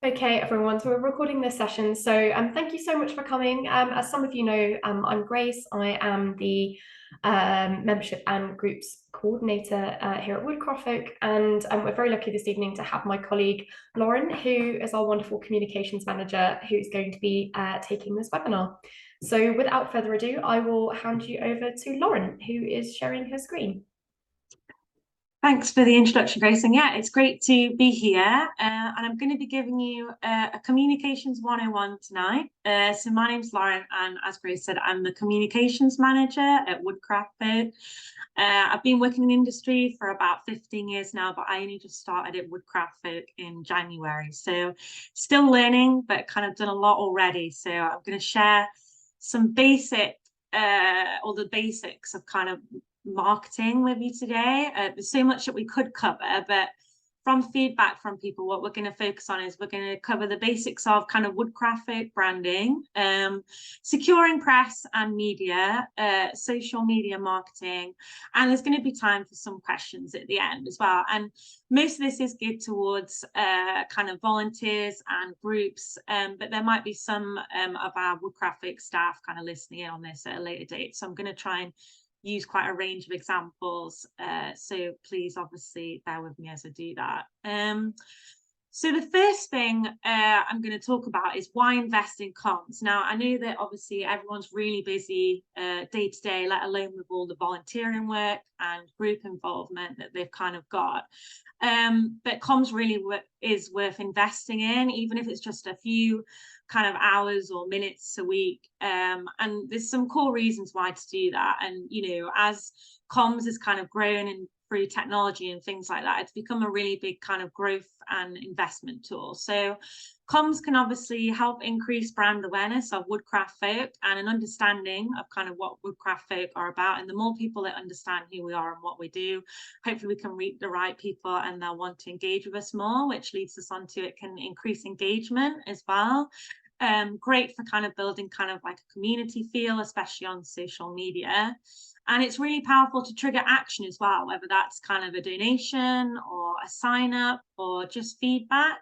Okay, everyone, so we're recording this session. So thank you so much for coming. As some of you know, I'm Grace. I am the membership and groups coordinator here at Woodcraft Folk. And we're very lucky this evening to have my colleague, Lauren, who is our wonderful communications manager, who is going to be taking this webinar. So without further ado, I will hand you over to Lauren, who is sharing her screen. Thanks for the introduction, Grace. And yeah, it's great to be here. And I'm going to be giving you a Communications 101 tonight. So my name's Lauren, and as Grace said, I'm the Communications Manager at Woodcraft Folk. I've been working in the industry for about 15 years now, but I only just started at Woodcraft Folk in January. So still learning, but kind of done a lot already. So I'm going to share some basic, or the basics of kind of marketing with you today. There's so much that we could cover, but from feedback from people, what we're going to focus on is we're going to cover the basics of kind of Woodcraft Folk branding, securing press and media, social media marketing, and there's going to be time for some questions at the end as well. And most of this is geared towards kind of volunteers and groups, but there might be some of our Woodcraft Folk staff kind of listening in on this at a later date. So I'm going to try and use quite a range of examples, so please obviously bear with me as I do that. So the first thing I'm going to talk about is why invest in comms. Now, I know that obviously everyone's really busy day to day, let alone with all the volunteering work and group involvement that they've kind of got. But comms really is worth investing in, even if it's just a few kind of hours or minutes a week. And there's some core reasons why to do that. And, you know, as comms has kind of grown and through technology and things like that, it's become a really big kind of growth and investment tool. So comms can obviously help increase brand awareness of Woodcraft Folk and an understanding of kind of what Woodcraft Folk are about. And the more people that understand who we are and what we do, hopefully we can reach the right people and they'll want to engage with us more, which leads us on to it can increase engagement as well. Great for kind of building kind of like a community feel, especially on social media. And it's really powerful to trigger action as well, whether that's kind of a donation or a sign up or just feedback.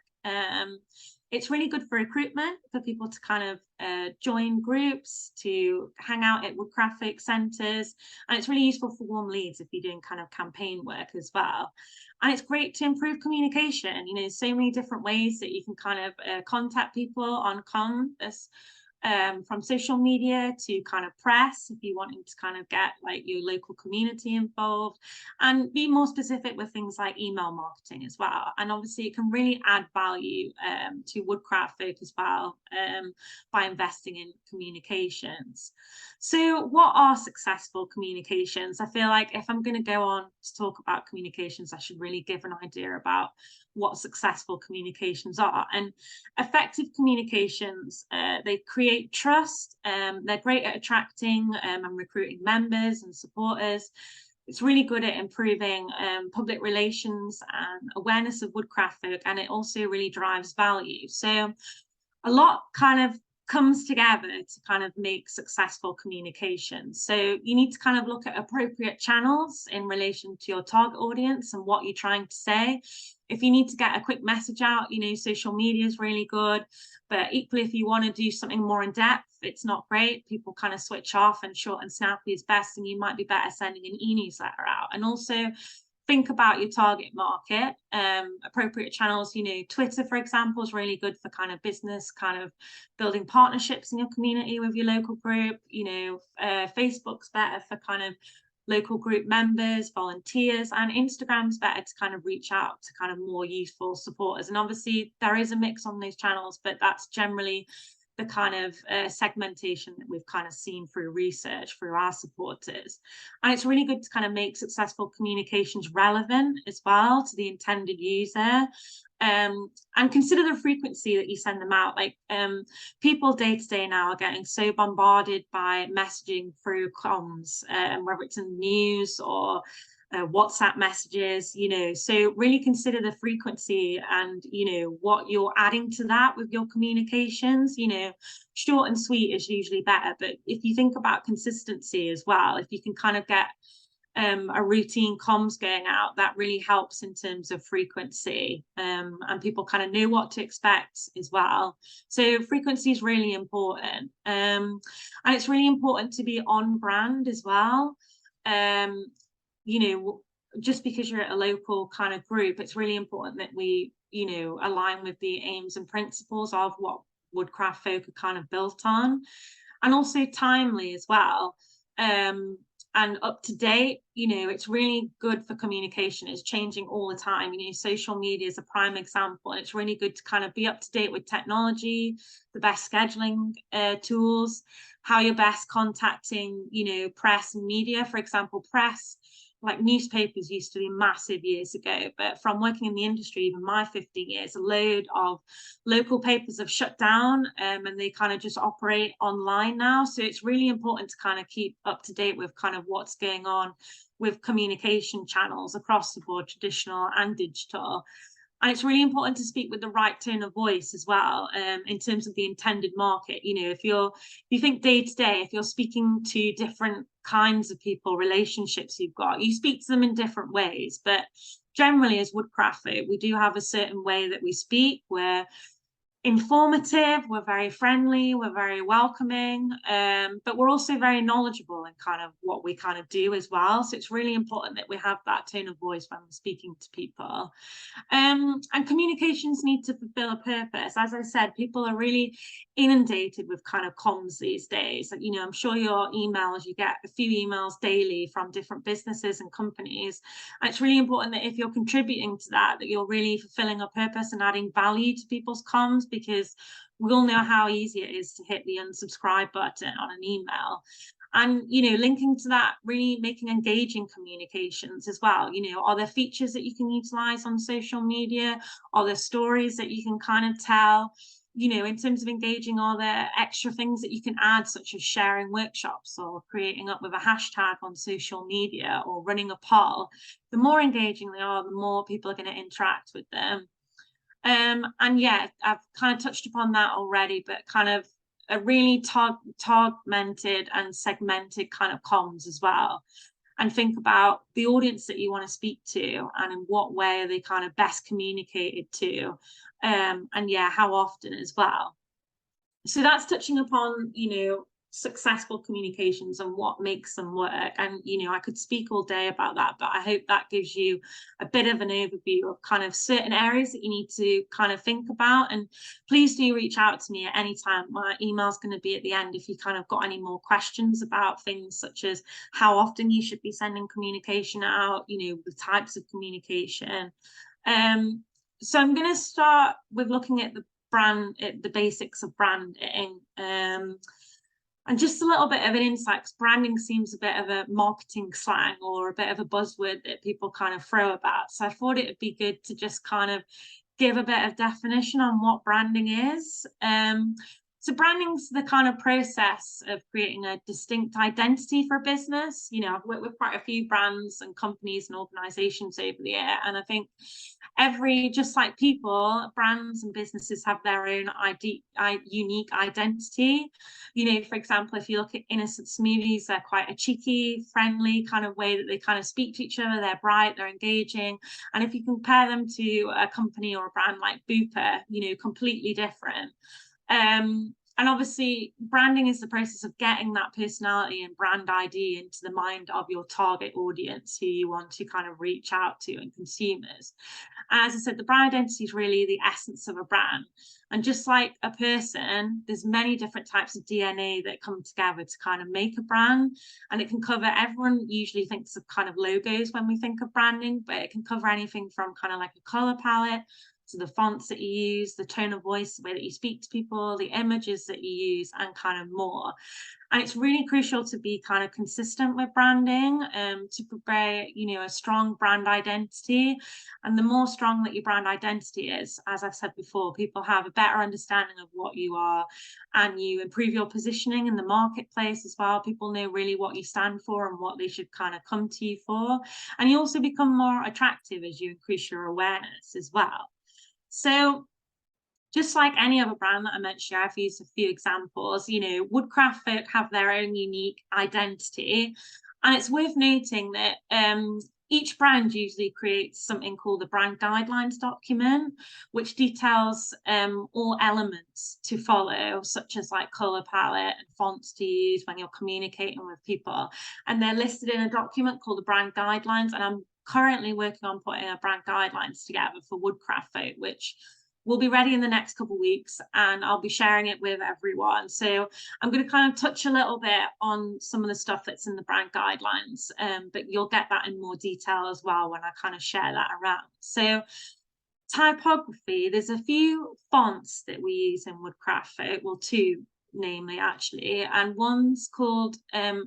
It's really good for recruitment, for people to kind of join groups, to hang out at Woodcraft Folk centres. And it's really useful for warm leads if you're doing kind of campaign work as well. And it's great to improve communication. You know, so many different ways that you can kind of contact people on comms. From social media to kind of press, if you're wanting to kind of get like your local community involved, and be more specific with things like email marketing as well. And obviously it can really add value to Woodcraft Folk as well by investing in communications. So what are successful communications? I feel like if I'm going to go on to talk about communications, I should really give an idea about what successful communications are. And effective communications, they create trust. They're great at attracting and recruiting members and supporters. It's really good at improving public relations and awareness of Woodcraft Folk, and it also really drives value. So a lot kind of comes together to kind of make successful communication. So you need to kind of look at appropriate channels in relation to your target audience and what you're trying to say. If you need to get a quick message out, you know, social media is really good. But equally, if you want to do something more in depth, it's not great. People kind of switch off, and short and snappy is best. And you might be better sending an e-newsletter out. And also think about your target market, appropriate channels. You know, Twitter, for example, is really good for kind of business, kind of building partnerships in your community with your local group. You know, Facebook's better for kind of local group members, volunteers, and Instagram's better to kind of reach out to kind of more useful supporters. And obviously there is a mix on those channels, but that's generally the kind of segmentation that we've kind of seen through research through our supporters. And it's really good to kind of make successful communications relevant as well to the intended user. And consider the frequency that you send them out. Like people day to day now are getting so bombarded by messaging through comms, whether it's in the news or WhatsApp messages, you know, so really consider the frequency and, you know, what you're adding to that with your communications. You know, short and sweet is usually better, but if you think about consistency as well, if you can kind of get a routine comms going out, that really helps in terms of frequency, and people kind of know what to expect as well. So frequency is really important, and it's really important to be on brand as well. You know, just because you're at a local kind of group, it's really important that we, you know, align with the aims and principles of what Woodcraft Folk are kind of built on, and also timely as well, and up to date. You know, it's really good for communication. It's changing all the time. You know, social media is a prime example, and it's really good to kind of be up to date with technology, the best scheduling tools, how you're best contacting, you know, press and media. For example, press, like newspapers used to be massive years ago, but from working in the industry, even my 15 years, a load of local papers have shut down, and they kind of just operate online now. So it's really important to kind of keep up to date with kind of what's going on with communication channels across the board, traditional and digital. And it's really important to speak with the right tone of voice as well, in terms of the intended market. You know, if you think day to day, if you're speaking to different kinds of people, relationships you've got, you speak to them in different ways. But generally, as Woodcraft Folk, we do have a certain way that we speak. We're informative, we're very friendly, we're very welcoming, but we're also very knowledgeable in kind of what we kind of do as well. So it's really important that we have that tone of voice when we're speaking to people. And communications need to fulfill a purpose. As I said, people are really inundated with kind of comms these days. You know, I'm sure your emails, you get a few emails daily from different businesses and companies. And it's really important that if you're contributing to that, that you're really fulfilling a purpose and adding value to people's comms, because we all know how easy it is to hit the unsubscribe button on an email. And, you know, linking to that, really making engaging communications as well. You know, are there features that you can utilize on social media? Are there stories that you can kind of tell? You know, in terms of engaging, are there extra things that you can add, such as sharing workshops or creating up with a hashtag on social media or running a poll? The more engaging they are, the more people are going to interact with them. And yeah, I've kind of touched upon that already, but kind of a really targeted and segmented kind of comms as well. And think about the audience that you want to speak to and in what way are they kind of best communicated to, and yeah, how often as well. So that's touching upon, you know, successful communications and what makes them work. And, you know, I could speak all day about that, but I hope that gives you a bit of an overview of kind of certain areas that you need to kind of think about. And please do reach out to me at any time. My email's going to be at the end if you kind of got any more questions about things such as how often you should be sending communication out, you know, the types of communication. So I'm going to start with looking at the basics of branding, and just a little bit of an insight, because branding seems a bit of a marketing slang or a bit of a buzzword that people kind of throw about. So I thought it would be good to just kind of give a bit of definition on what branding is. So branding's the kind of process of creating a distinct identity for a business. You know, I've worked with quite a few brands and companies and organizations over the year, and I think just like people, brands and businesses have their own unique identity. You know, for example, if you look at Innocent Smoothies, they're quite a cheeky, friendly kind of way that they kind of speak to each other. They're bright, they're engaging. And if you compare them to a company or a brand like Bupa, you know, completely different. And obviously, branding is the process of getting that personality and brand ID into the mind of your target audience, who you want to kind of reach out to, and consumers. As I said, the brand identity is really the essence of a brand. And just like a person, there's many different types of DNA that come together to kind of make a brand. And it can cover, everyone usually thinks of kind of logos when we think of branding, but it can cover anything from kind of like a color palette, to the fonts that you use, the tone of voice, the way that you speak to people, the images that you use, and kind of more. And it's really crucial to be kind of consistent with branding, to create, you know, a strong brand identity. And the more strong that your brand identity is, as I've said before, people have a better understanding of what you are, and you improve your positioning in the marketplace as well. People know really what you stand for and what they should kind of come to you for. And you also become more attractive as you increase your awareness as well. So just like any other brand that I mentioned, I've used a few examples. You know, Woodcraft Folk have their own unique identity, And it's worth noting that each brand usually creates something called the brand guidelines document, which details all elements to follow, such as like color palette and fonts to use when you're communicating with people. And they're listed in a document called the brand guidelines. And I'm currently working on putting a brand guidelines together for Woodcraft Folk, which will be ready in the next couple of weeks, and I'll be sharing it with everyone. So I'm going to kind of touch a little bit on some of the stuff that's in the brand guidelines, but you'll get that in more detail as well when I kind of share that around. So typography, there's a few fonts that we use in Woodcraft Folk, well, two namely actually, and one's called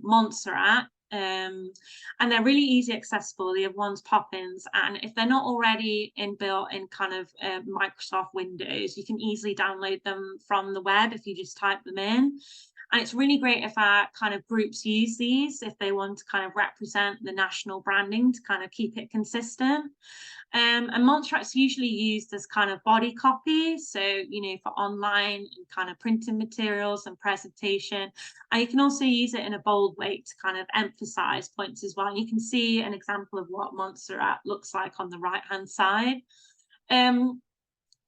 Montserrat. And they're really easy accessible. They have ones pop-ins, and if they're not already inbuilt in kind of Microsoft Windows, you can easily download them from the web if you just type them in. And it's really great if our kind of groups use these, if they want to kind of represent the national branding to kind of keep it consistent. And Montserrat's usually used as kind of body copy, so for online and kind of printing materials and presentation. And you can also use it in a bold way to kind of emphasize points as well. You can see an example of what Montserrat looks like on the right hand side.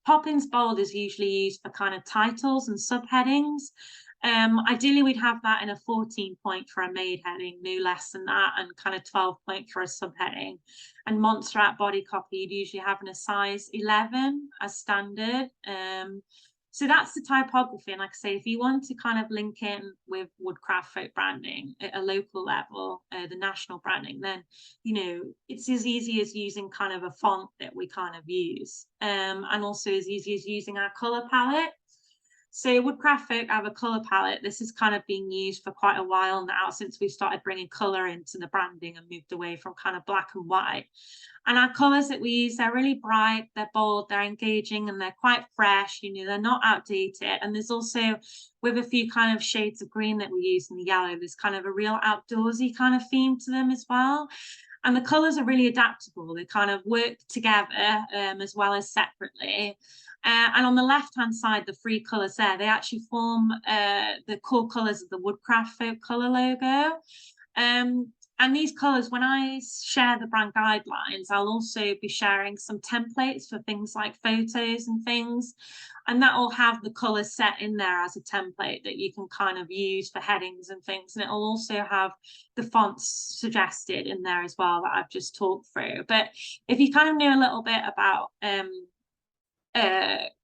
Poppins bold is usually used for kind of titles and subheadings. Ideally, we'd have that in a 14 point for a made heading, no less than that, and kind of 12 point for a subheading. And Montserrat body copy, you'd usually have in a size 11 as standard. So that's the typography. And like I say, if you want to kind of link in with Woodcraft Folk branding at a local level, the national branding, then, it's as easy as using kind of a font that we kind of use. And also as easy as using our color palette. So Woodcraft Folk have a colour palette. This has kind of been used for quite a while now, since we've started bringing colour into the branding and moved away from kind of black and white. And our colours that we use, they're really bright, they're bold, they're engaging, and they're quite fresh, they're not outdated. And there's also, with a few kind of shades of green that we use in the yellow, there's kind of a real outdoorsy kind of theme to them as well. And the colours are really adaptable. They kind of work together as well as separately. And on the left-hand side, the three colours there, they actually form the core colours of the Woodcraft Folk colour logo. And these colours, when I share the brand guidelines, I'll also be sharing some templates for things like photos and things. And that will have the colours set in there as a template that you can kind of use for headings and things. And it will also have the fonts suggested in there as well that I've just talked through. But if you kind of know a little bit about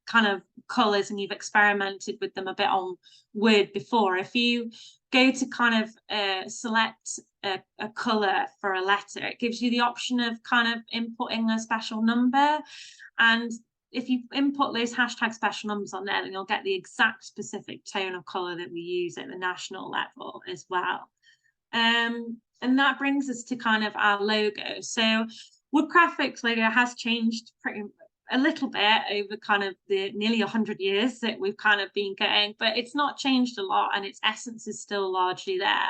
kind of colours and you've experimented with them a bit on Word before, if you go to kind of select a colour for a letter, it gives you the option of kind of inputting a special number. And if you input those hashtag special numbers on there, then you'll get the exact specific tone of colour that we use at the national level as well. And that brings us to kind of our logo. So Woodcraft Folk's logo has changed a little bit over kind of the nearly 100 years that we've kind of been getting, but it's not changed a lot, and its essence is still largely there.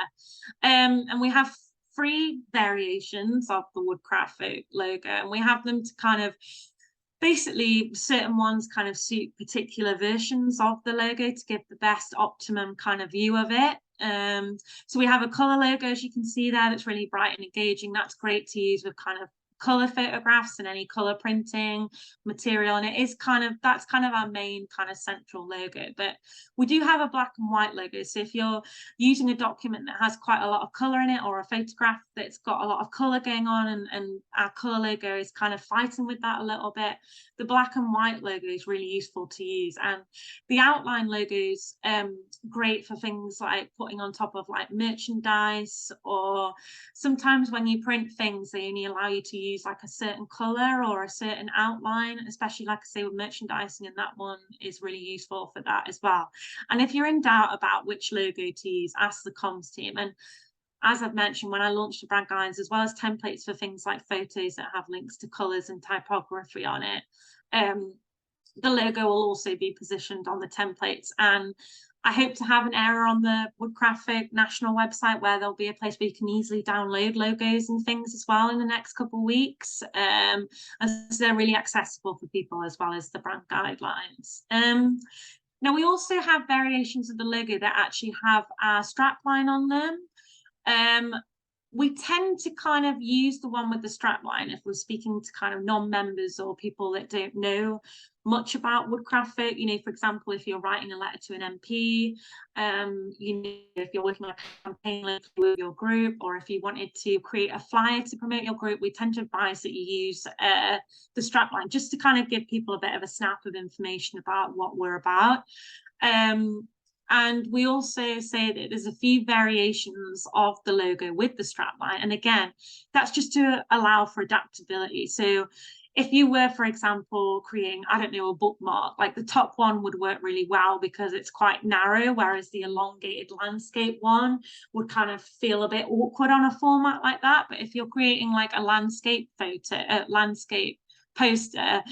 And we have 3 variations of the Woodcraft Folk logo, and we have them to kind of basically, certain ones kind of suit particular versions of the logo to give the best optimum kind of view of it. So we have a color logo, as you can see there, that's really bright and engaging. That's great to use with kind of color photographs and any color printing material, and that's kind of our main kind of central logo. But we do have a black and white logo, so if you're using a document that has quite a lot of color in it, or a photograph that's got a lot of color going on, and our color logo is kind of fighting with that a little bit, the black and white logo is really useful to use. And the outline logo is great for things like putting on top of like merchandise, or sometimes when you print things, they only allow you to use like a certain color or a certain outline, especially like I say with merchandising, and that one is really useful for that as well. And if you're in doubt about which logo to use, ask the comms team. And as I've mentioned, when I launched the brand guides, as well as templates for things like photos that have links to colors and typography on it, the logo will also be positioned on the templates. And I hope to have an area on the Woodcraft Folk national website where there'll be a place where you can easily download logos and things as well in the next couple of weeks, as they're really accessible for people, as well as the brand guidelines. Now, we also have variations of the logo that actually have our strapline on them. we tend to kind of use the one with the strapline if we're speaking to kind of non-members or people that don't know much about woodcraft. You know, for example, if you're writing a letter to an MP, you know, if you're working on a campaign with your group, or if you wanted to create a flyer to promote your group, we tend to advise that you use the strapline just to kind of give people a bit of a snap of information about what we're about. And we also say that there's a few variations of the logo with the strapline. And again, that's just to allow for adaptability. So if you were, for example, creating, I don't know, a bookmark, like the top one would work really well because it's quite narrow, whereas the elongated landscape one would kind of feel a bit awkward on a format like that. But if you're creating like a landscape photo, landscape poster,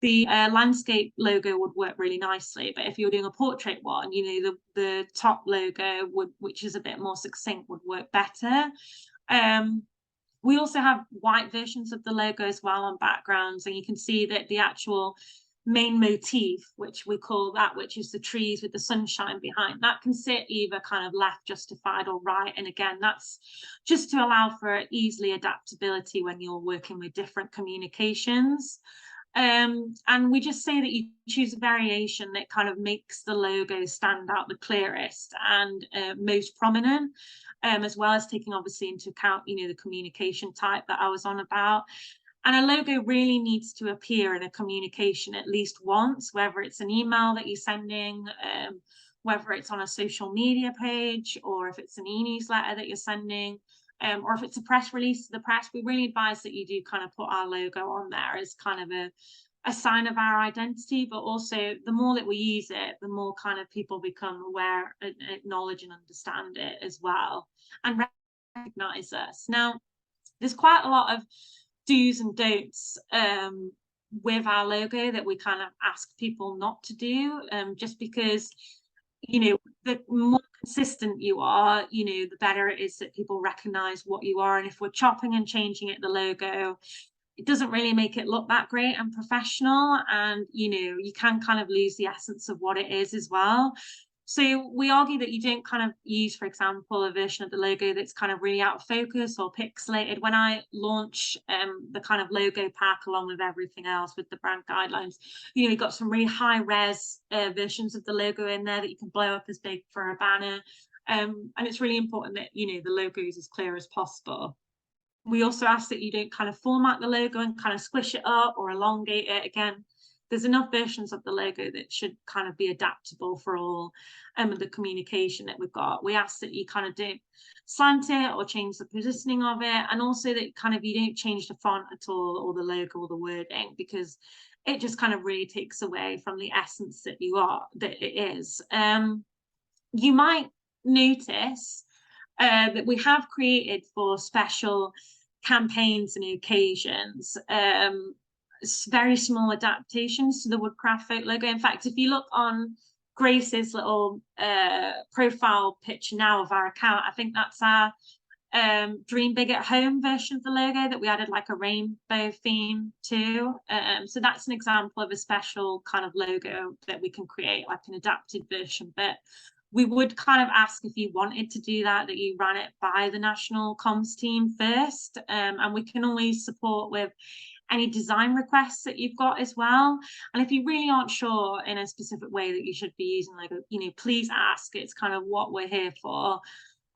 the landscape logo would work really nicely. But if you're doing a portrait one, you know, the top logo would, which is a bit more succinct, would work better. We also have white versions of the logo as well on backgrounds, and you can see that the actual main motif, which we call that, which is the trees with the sunshine behind, that can sit either kind of left justified or right. And again, that's just to allow for easily adaptability when you're working with different communications. And we just say that you choose a variation that kind of makes the logo stand out the clearest and most prominent, as well as taking obviously into account, you know, the communication type that I was on about. And a logo really needs to appear in a communication at least once, whether it's an email that you're sending, whether it's on a social media page, or if it's an e-newsletter that you're sending. Or if it's a press release to the press, we really advise that you do kind of put our logo on there as kind of a sign of our identity. But also, the more that we use it, the more kind of people become aware and acknowledge and understand it as well, and recognize us. Now, there's quite a lot of do's and don'ts with our logo that we kind of ask people not to do, just because, you know, the more consistent you are, you know, the better it is that people recognize what you are. And if we're chopping and changing it, the logo, it doesn't really make it look that great and professional. And, you know, you can kind of lose the essence of what it is as well. So we argue that you don't kind of use, for example, a version of the logo that's kind of really out of focus or pixelated. When I launch the kind of logo pack along with everything else with the brand guidelines, you know, you've got some really high res versions of the logo in there that you can blow up as big for a banner. And it's really important that, you know, the logo is as clear as possible. We also ask that you don't kind of format the logo and kind of squish it up or elongate it. Again, there's enough versions of the logo that should kind of be adaptable for all the communication that we've got. We ask that you kind of don't slant it or change the positioning of it, and also that kind of you don't change the font at all, or the logo or the wording, because it just kind of really takes away from the essence that you are, that it is. You might notice that we have created for special campaigns and occasions very small adaptations to the woodcraft logo. In fact, if you look on Grace's little profile picture now of our account, I think that's our Dream Big at Home version of the logo that we added like a rainbow theme to. So that's an example of a special kind of logo that we can create, like an adapted version. But we would kind of ask, if you wanted to do that, that you ran it by the national comms team first, and we can always support with any design requests that you've got as well. And if you really aren't sure in a specific way that you should be using logo, you know, please ask. It's kind of what we're here for.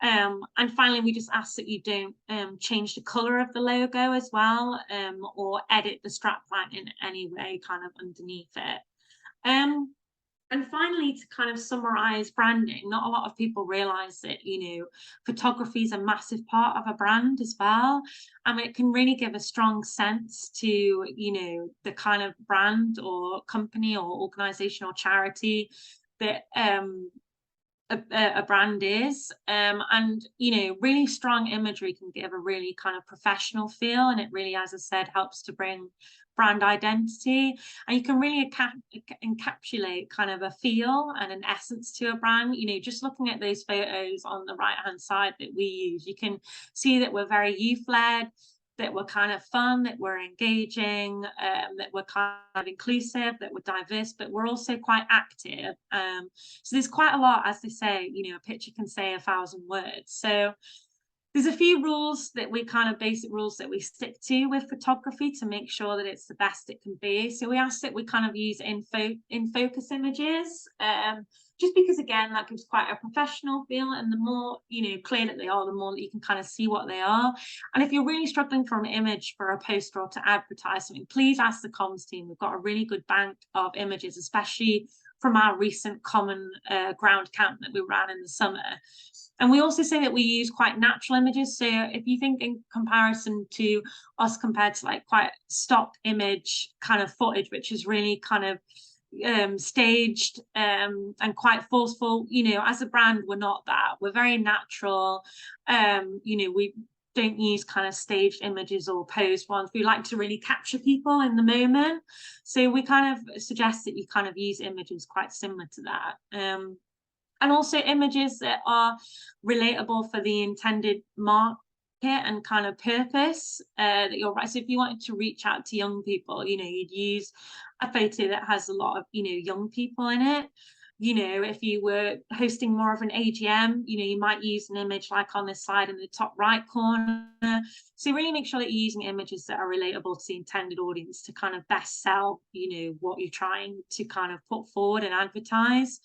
And finally, we just ask that you don't change the color of the logo as well, or edit the strapline in any way kind of underneath it. And finally, to kind of summarize branding, not a lot of people realize that, you know, photography is a massive part of a brand as well. And it can really give a strong sense to, you know, the kind of brand or company or organization or charity that a brand is. And, you know, really strong imagery can give a really kind of professional feel. And it really, as I said, helps to bring brand identity, and you can really encapsulate kind of a feel and an essence to a brand. You know, just looking at those photos on the right hand side that we use, you can see that we're very youth-led, that we're kind of fun, that we're engaging, that we're kind of inclusive, that we're diverse, but we're also quite active. So there's quite a lot, as they say, you know, a picture can say 1,000 words. So There's a few rules that we kind of basic rules that we stick to with photography to make sure that it's the best it can be. So we ask that we kind of use in focus images, just because again that gives quite a professional feel, and the more clear that they are, the more that you can kind of see what they are. And if you're really struggling for an image for a poster or to advertise something, please ask the comms team. We've got a really good bank of images, especially from our recent common ground camp that we ran in the summer. And we also say that we use quite natural images. So if you think in comparison to us compared to like quite stock image kind of footage, which is really kind of staged and quite forceful, as a brand, we're not that. We're very natural. We don't use kind of staged images or posed ones. We like to really capture people in the moment. So we kind of suggest that you kind of use images quite similar to that. And also images that are relatable for the intended market and kind of purpose that you're right. So if you wanted to reach out to young people, you'd use a photo that has a lot of, young people in it. If you were hosting more of an AGM, you might use an image like on this slide in the top right corner. So really make sure that you're using images that are relatable to the intended audience to kind of best sell, what you're trying to kind of put forward and advertise.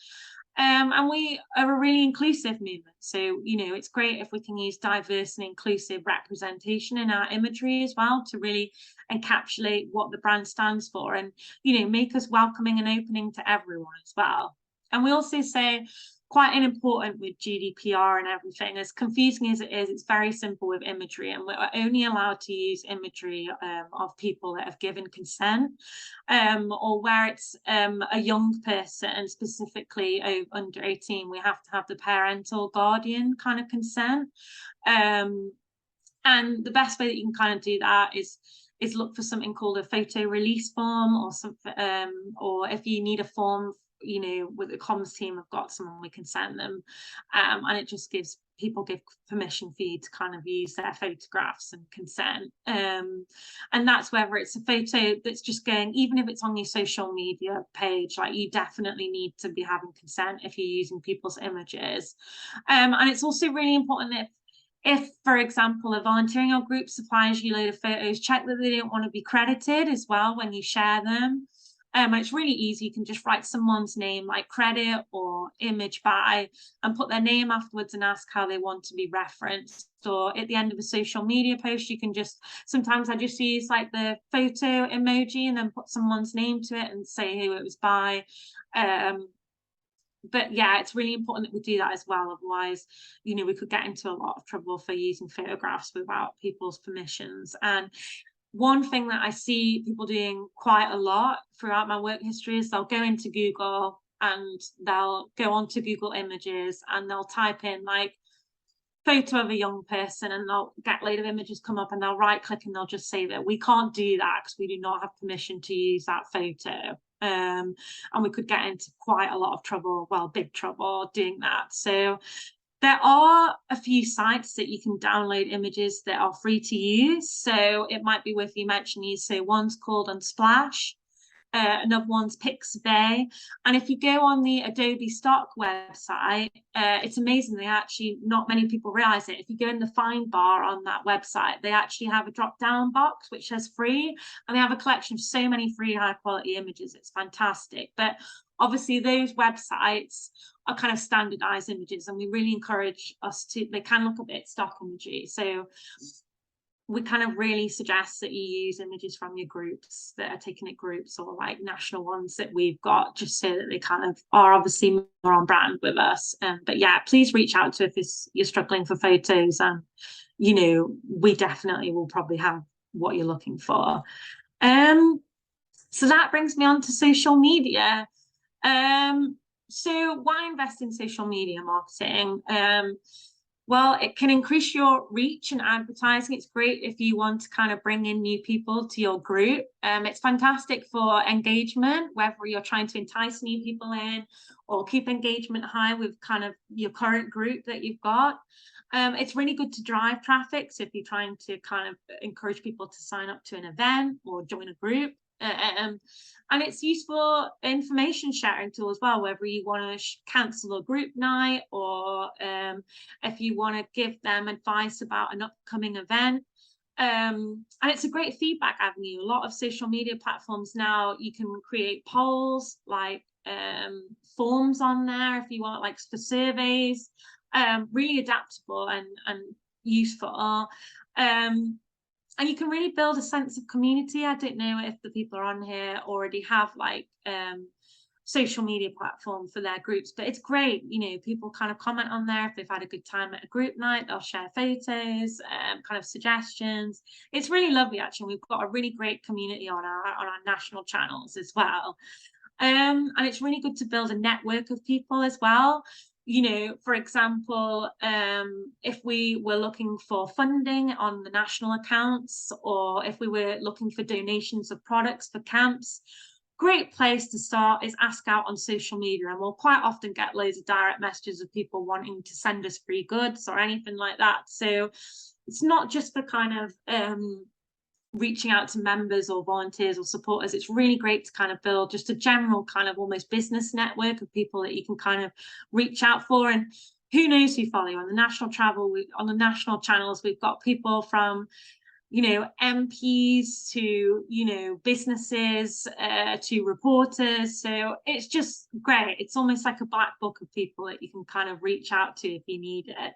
And we are a really inclusive movement. So, it's great if we can use diverse and inclusive representation in our imagery as well to really encapsulate what the brand stands for and, make us welcoming and opening to everyone as well. And we also say, quite important with GDPR and everything, as confusing as it is, it's very simple with imagery, and we're only allowed to use imagery of people that have given consent, or where it's a young person, and specifically under 18, we have to have the parental guardian kind of consent. And the best way that you can kind of do that is look for something called a photo release form, or something, or if you need a form, with the comms team, I've got someone we can send them, and it just gives people give permission for you to kind of use their photographs and consent, and that's whether it's a photo that's just going, even if it's on your social media page, like you definitely need to be having consent if you're using people's images. And it's also really important that if, for example, a volunteering or group supplies you a load of photos, check that they don't want to be credited as well when you share them. It's really easy. You can just write someone's name, like credit or image by, and put their name afterwards and ask how they want to be referenced. Or at the end of a social media post, you can sometimes I just use like the photo emoji and then put someone's name to it and say who it was by. But yeah, it's really important that we do that as well. Otherwise, we could get into a lot of trouble for using photographs without people's permissions. And one thing that I see people doing quite a lot throughout my work history is they'll go into Google and they'll go onto Google Images and they'll type in like photo of a young person, and they'll get a load of images come up, and they'll right click and they'll just say that we can't do that because we do not have permission to use that photo. And we could get into quite a lot of trouble, well, big trouble doing that. So there are a few sites that you can download images that are free to use. So it might be worth you mentioning. So one's called Unsplash, another one's Pixabay. And if you go on the Adobe stock website, it's amazing. They actually, not many people realize it. If you go in the find bar on that website, they actually have a drop down box which says free, and they have a collection of so many free high quality images. It's fantastic. But obviously those websites are kind of standardized images, and we really encourage us to, they can look a bit stock imagery. So we kind of really suggest that you use images from your groups that are taken at groups, or like national ones that we've got, just so that they kind of are obviously more on brand with us. But yeah, please reach out to if you're struggling for photos, and we definitely will probably have what you're looking for. So that brings me on to social media. So why invest in social media marketing? Well, it can increase your reach and advertising. It's great if you want to kind of bring in new people to your group. It's fantastic for engagement, whether you're trying to entice new people in or keep engagement high with kind of your current group that you've got. It's really good to drive traffic. So if you're trying to kind of encourage people to sign up to an event or join a group, And it's useful information sharing tool as well, whether you want to cancel a group night, or if you want to give them advice about an upcoming event. And it's a great feedback avenue. A lot of social media platforms now, you can create polls, like forms on there if you want, like for surveys. Really adaptable and useful. And you can really build a sense of community. I don't know if the people on here already have like social media platform for their groups, but it's great. You know, people kind of comment on there if they've had a good time at a group night. They'll share photos, kind of suggestions. It's really lovely, actually. We've got a really great community on our national channels as well. And it's really good to build a network of people as well. You know, for example, if we were looking for funding on the national accounts, or if we were looking for donations of products for camps, great place to start is ask out on social media, and we'll quite often get loads of direct messages of people wanting to send us free goods or anything like that. So it's not just for kind of reaching out to members or volunteers or supporters. It's really great to kind of build just a general kind of almost business network of people that you can kind of reach out for. And who knows who follow you on the national on the national channels. We've got people from, you know, MPs to, you know, businesses, to reporters. So it's just great. It's almost like a black book of people that you can kind of reach out to if you need it.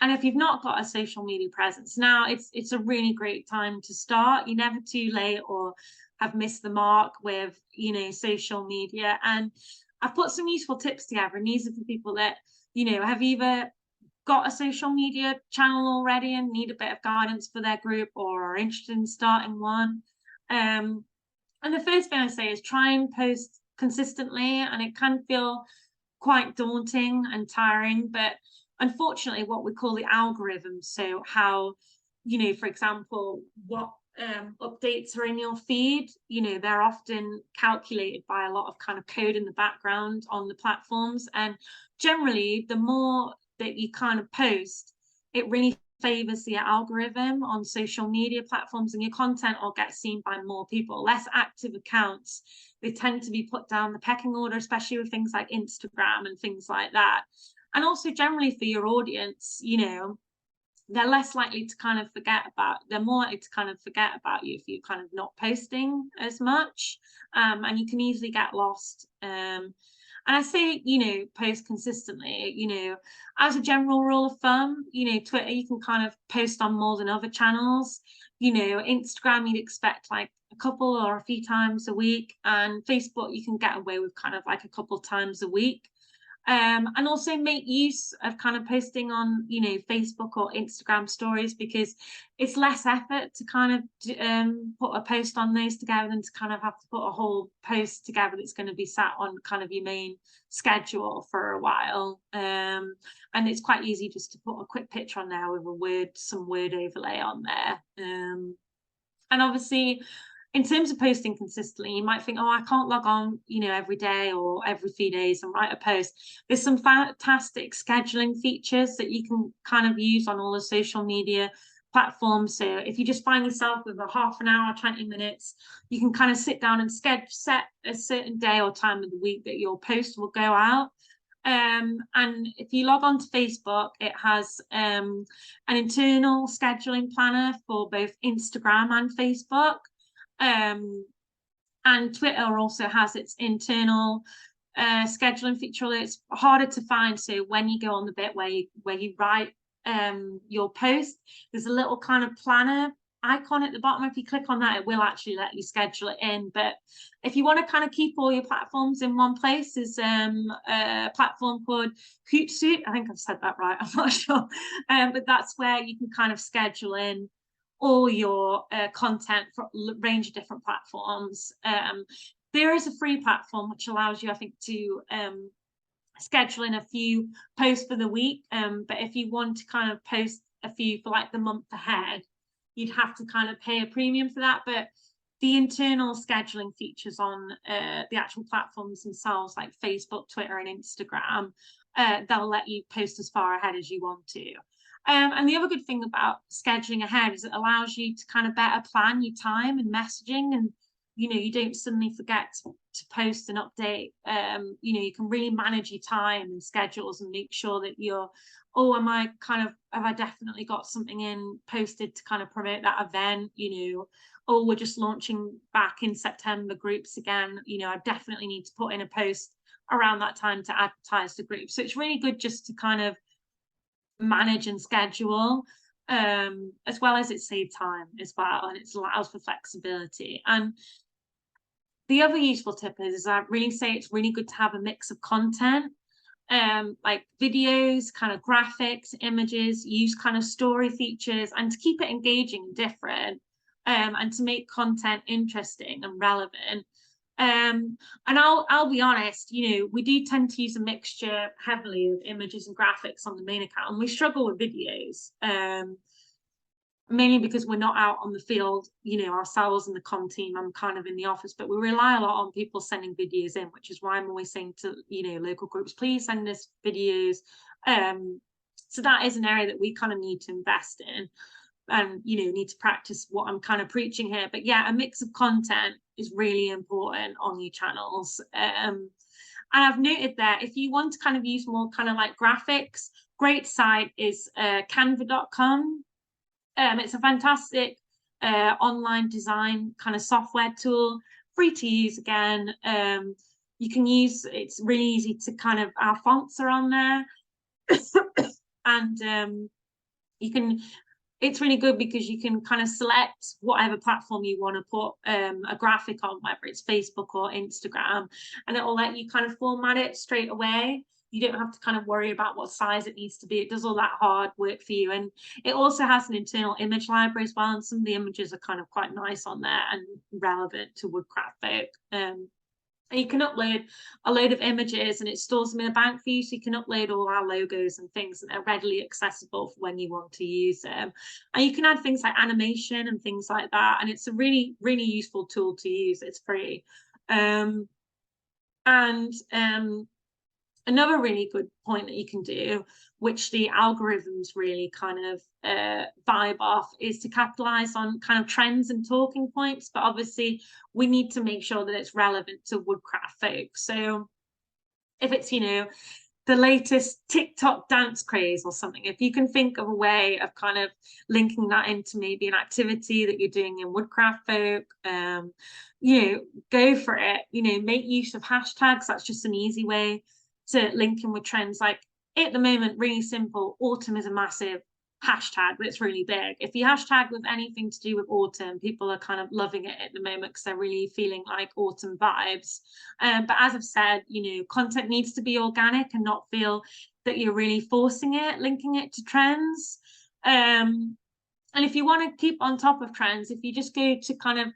And if you've not got a social media presence now, it's a really great time to start. You're never too late or have missed the mark with, you know, social media. And I've put some useful tips together, and these are for people that, you know, have either got a social media channel already and need a bit of guidance for their group, or are interested in starting one. And the first thing I say is try and post consistently, and it can feel quite daunting and tiring, but unfortunately what we call the algorithm, so how, you know, for example, what updates are in your feed, you know, they're often calculated by a lot of kind of code in the background on the platforms, and generally the more that you kind of post, it really favors the algorithm on social media platforms, and your content will get seen by more people. Less active accounts, they tend to be put down the pecking order, especially with things like Instagram and things like that. And also generally for your audience, you know, they're less likely to kind of they're more likely to kind of forget about you if you're kind of not posting as much, and you can easily get lost. And I say, you know, post consistently. You know, as a general rule of thumb, you know, Twitter, you can kind of post on more than other channels. You know, Instagram, you'd expect like a couple or a few times a week, and Facebook, you can get away with kind of like a couple times a week. And also make use of kind of posting on, you know, Facebook or Instagram stories, because it's less effort to kind of put a post on those together than to kind of have to put a whole post together that's going to be sat on kind of your main schedule for a while. And it's quite easy just to put a quick picture on there with some word overlay on there. And obviously, in terms of posting consistently, you might think, oh, I can't log on, you know, every day or every few days and write a post. There's some fantastic scheduling features that you can kind of use on all the social media platforms. So if you just find yourself with a half an hour, 20 minutes, you can kind of sit down and set a certain day or time of the week that your post will go out. And if you log on to Facebook, it has an internal scheduling planner for both Instagram and Facebook. And Twitter also has its internal scheduling feature. It's harder to find, so when you go on the bit where you write your post, there's a little kind of planner icon at the bottom. If you click on that, it will actually let you schedule it in. But if you want to kind of keep all your platforms in one place, there's a platform called Hootsuite. I think I've said that right, I'm not sure, but that's where you can kind of schedule in all your content for a range of different platforms. There is a free platform which allows you, I think, to schedule in a few posts for the week, but if you want to kind of post a few for like the month ahead, you'd have to kind of pay a premium for that. But the internal scheduling features on the actual platforms themselves, like Facebook, Twitter and Instagram, they'll let you post as far ahead as you want to. And the other good thing about scheduling ahead is it allows you to kind of better plan your time and messaging, and you don't suddenly forget to post and update. You can really manage your time and schedules and make sure that you're, oh, have I definitely got something in posted to kind of promote that event, oh, we're just launching back in September groups again, I definitely need to put in a post around that time to advertise the group. So it's really good just to kind of manage and schedule, as well as it saves time as well, and it allows for flexibility. And the other useful tip is I really say it's really good to have a mix of content, like videos, kind of graphics, images, use kind of story features, and to keep it engaging and different, and to make content interesting and relevant. And I'll be honest, we do tend to use a mixture heavily of images and graphics on the main account, and we struggle with videos, mainly because we're not out on the field, ourselves and the com team. I'm kind of in the office, but we rely a lot on people sending videos in, which is why I'm always saying to, local groups, please send us videos. So that is an area that we kind of need to invest in, and need to practice what I'm kind of preaching here. But yeah, a mix of content is really important on your channels. And I've noted that if you want to kind of use more kind of like graphics, great site is canva.com. It's a fantastic online design kind of software tool, free to use again. You can use, it's really easy to kind of, our fonts are on there. And it's really good because you can kind of select whatever platform you want to put a graphic on, whether it's Facebook or Instagram, and it will let you kind of format it straight away. You don't have to kind of worry about what size it needs to be. It does all that hard work for you. And it also has an internal image library as well. And some of the images are kind of quite nice on there and relevant to woodcraft folk. And you can upload a load of images and it stores them in a bank for you. So you can upload all our logos and things, and they're readily accessible for when you want to use them. And you can add things like animation and things like that. And it's a really, really useful tool to use. It's free. Another really good point that you can do, which the algorithms really kind of vibe off, is to capitalize on kind of trends and talking points. But obviously we need to make sure that it's relevant to woodcraft folk. So if it's, the latest TikTok dance craze or something, if you can think of a way of kind of linking that into maybe an activity that you're doing in woodcraft folk, go for it. Make use of hashtags. That's just an easy way to link in with trends. Like at the moment, really simple, autumn is a massive hashtag that's really big. If you hashtag with anything to do with autumn, people are kind of loving it at the moment because they're really feeling like autumn vibes. But as I've said, content needs to be organic and not feel that you're really forcing it, linking it to trends. And if you want to keep on top of trends, if you just go to kind of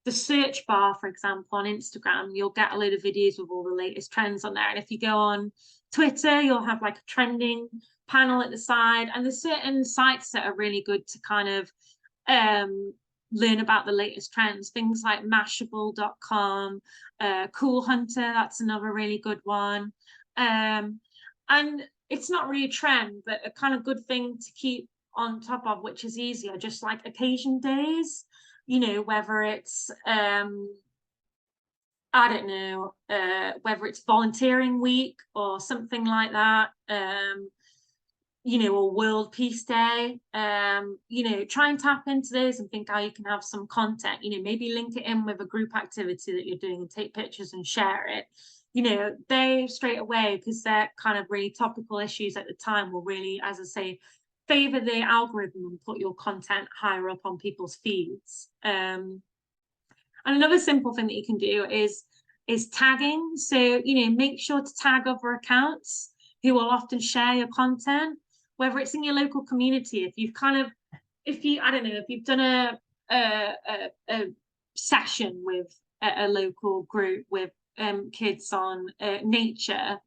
the search bar, for example, on Instagram, you'll get a load of videos with all the latest trends on there. And if you go on Twitter, you'll have like a trending panel at the side. And there's certain sites that are really good to kind of learn about the latest trends. Things like Mashable.com, Cool Hunter, that's another really good one. And it's not really a trend, but a kind of good thing to keep on top of, which is easier, just like occasion days. Whether it's I don't know, whether it's volunteering week or something like that, or World Peace Day, try and tap into those and think how you can have some content, maybe link it in with a group activity that you're doing and take pictures and share it. They straight away, because they're kind of really topical issues at the time, will really, as I say, favor the algorithm and put your content higher up on people's feeds. And another simple thing that you can do is tagging. So make sure to tag other accounts who will often share your content, whether it's in your local community. If you've done a session with a local group with kids on nature,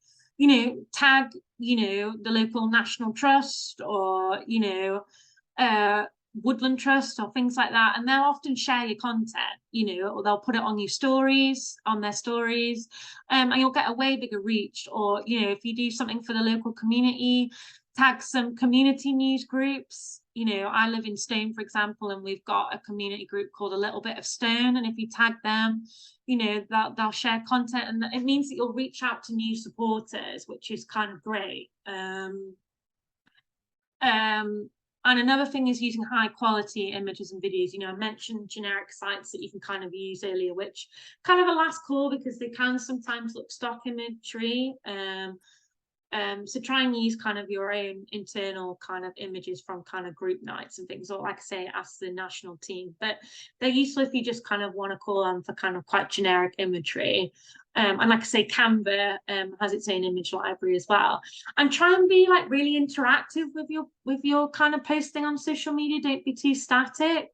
tag, the local National Trust or, Woodland Trust or things like that. And they'll often share your content, or they'll put it on your stories, on their stories, and you'll get a way bigger reach. Or, if you do something for the local community, tag some community news groups. You know, I live in Stone, for example, and we've got a community group called A Little Bit of Stone. And if you tag them, you know, they'll share content, and it means that you'll reach out to new supporters, which is kind of great. And another thing is using high quality images and videos. You know, I mentioned generic sites that you can kind of use earlier, which kind of a last call because they can sometimes look stock imagery. So try and use kind of your own internal kind of images from kind of group nights and things, or like I say, ask the national team. But they're useful if you just kind of want to call on for kind of quite generic imagery. And like I say, Canva has its own image library as well. And try and be like really interactive with your kind of posting on social media. Don't be too static.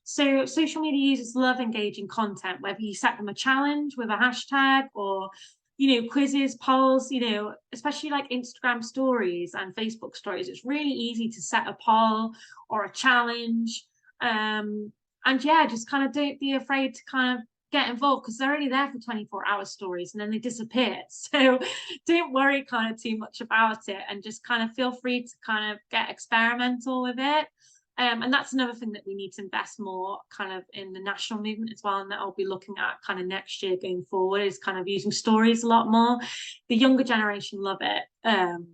So social media users love engaging content, whether you set them a challenge with a hashtag or, you know, quizzes, polls, you know, especially like Instagram stories and Facebook stories. It's really easy to set a poll or a challenge. And yeah, just kind of don't be afraid to kind of get involved, because they're only there for 24-hour stories and then they disappear. So don't worry kind of too much about it, and just kind of feel free to kind of get experimental with it. And that's another thing that we need to invest more kind of in the national movement as well, and that I'll be looking at kind of next year going forward, is kind of using stories a lot more. The younger generation love it, and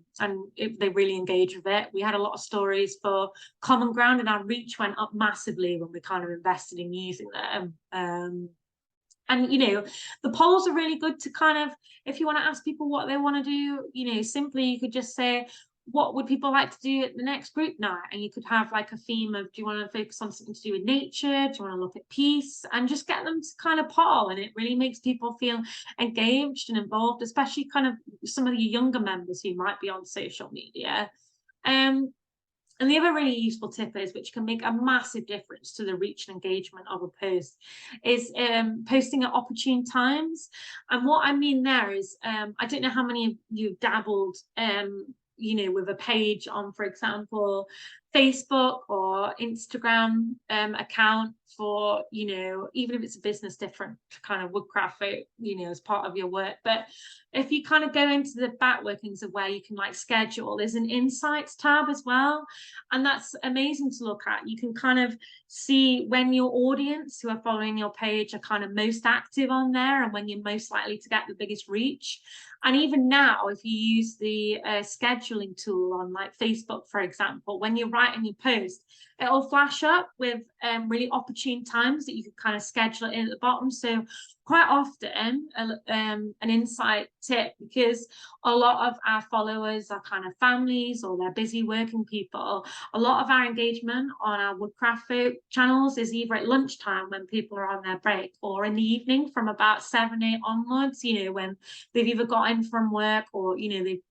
they really engage with it. We had a lot of stories for Common Ground, and our reach went up massively when we kind of invested in using them. And, you know, the polls are really good to kind of, if you want to ask people what they want to do, you know, simply you could just say, what would people like to do at the next group night? And you could have like a theme of, do you want to focus on something to do with nature? Do you want to look at peace? And just get them to kind of poll. And it really makes people feel engaged and involved, especially kind of some of the younger members who might be on social media. And the other really useful tip is, which can make a massive difference to the reach and engagement of a post, is posting at opportune times. And what I mean there is, I don't know how many of you have dabbled you know, with a page on, for example, Facebook or Instagram account for, you know, even if it's a business different kind of woodcraft, you know, as part of your work. But if you kind of go into the back workings of where you can like schedule, there's an insights tab as well. And that's amazing to look at. You can kind of see when your audience who are following your page are kind of most active on there, and when you're most likely to get the biggest reach. And even now, if you use the scheduling tool on like Facebook, for example, when you're writing your post, it'll flash up with really opportune times that you can kind of schedule it in at the bottom. So quite often an insight tip, because a lot of our followers are kind of families or they're busy working people, a lot of our engagement on our woodcraft channels is either at lunchtime when people are on their break, or in the evening from about 7, 8 onwards, you know, when they've either got in from work or, you know, they've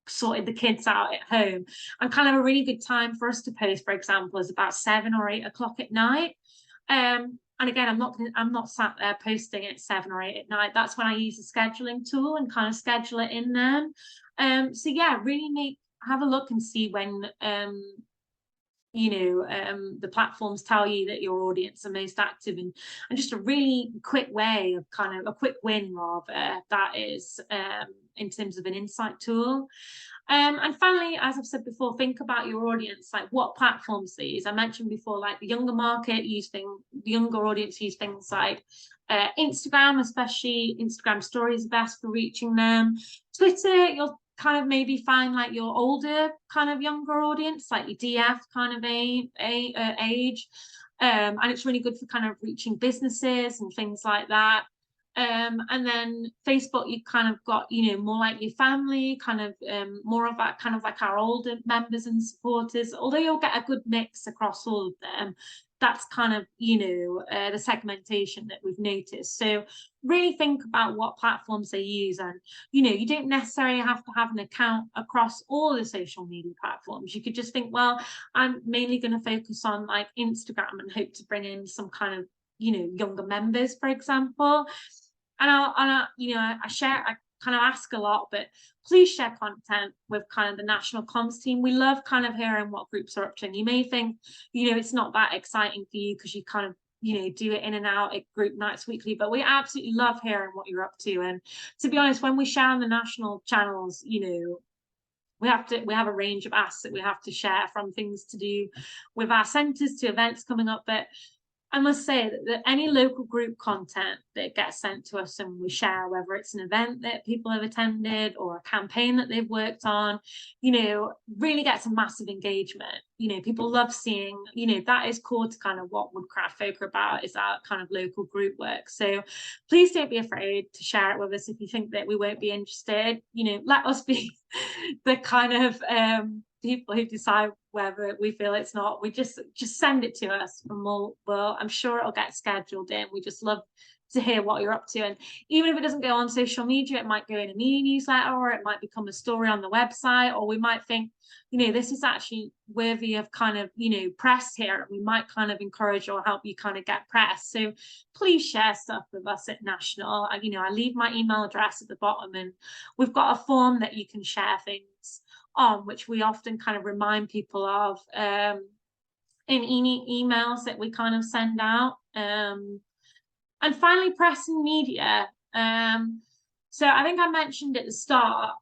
sorted the kids out at home. And kind of a really good time for us to post, for example, is about 7 or 8 o'clock at night. And again, I'm not sat there posting at 7 or 8 at night. That's when I use the scheduling tool and kind of schedule it in then. So yeah, really have a look and see when you know, the platforms tell you that your audience are most active, and just a really quick way of kind of a quick win rather, that is in terms of an insight tool. And finally, as I've said before, think about your audience, like what platforms they use. I mentioned before, like the younger market the younger audience use things like Instagram, especially Instagram stories are best for reaching them. Twitter, you'll kind of maybe find like your older kind of younger audience, like your DF kind of age. And it's really good for kind of reaching businesses and things like that. And then Facebook, you kind of got, you know, more like your family, kind of more of that kind of like our older members and supporters, although you'll get a good mix across all of them. That's kind of, you know, the segmentation that we've noticed. So really think about what platforms they use. And, you know, you don't necessarily have to have an account across all the social media platforms. You could just think, well, I'm mainly going to focus on like Instagram and hope to bring in some kind of, you know, younger members, for example. And I kind of ask a lot, but please share content with kind of the national comms team. We love kind of hearing what groups are up to. And you may think, you know, it's not that exciting for you because you kind of, you know, do it in and out at group nights weekly, but we absolutely love hearing what you're up to. And to be honest, when we share on the national channels, you know, we have a range of asks that we have to share, from things to do with our centres to events coming up. But I must say that any local group content that gets sent to us and we share, whether it's an event that people have attended or a campaign that they've worked on, really gets a massive engagement. People love seeing, that is core to kind of what Woodcraft Folk are about, is our kind of local group work. So please don't be afraid to share it with us if you think that we won't be interested. Let us be the kind of people who decide whether we feel it's not. We just send it to us, and we'll I'm sure it'll get scheduled in. We just love to hear what you're up to. And even if it doesn't go on social media, it might go in a mini newsletter, or it might become a story on the website, or we might think, this is actually worthy of kind of, press here, and we might kind of encourage or help you kind of get press. So please share stuff with us at National. I leave my email address at the bottom, and we've got a form that you can share things on, which we often kind of remind people of in emails that we kind of send out. And finally, press and media. So I think I mentioned at the start,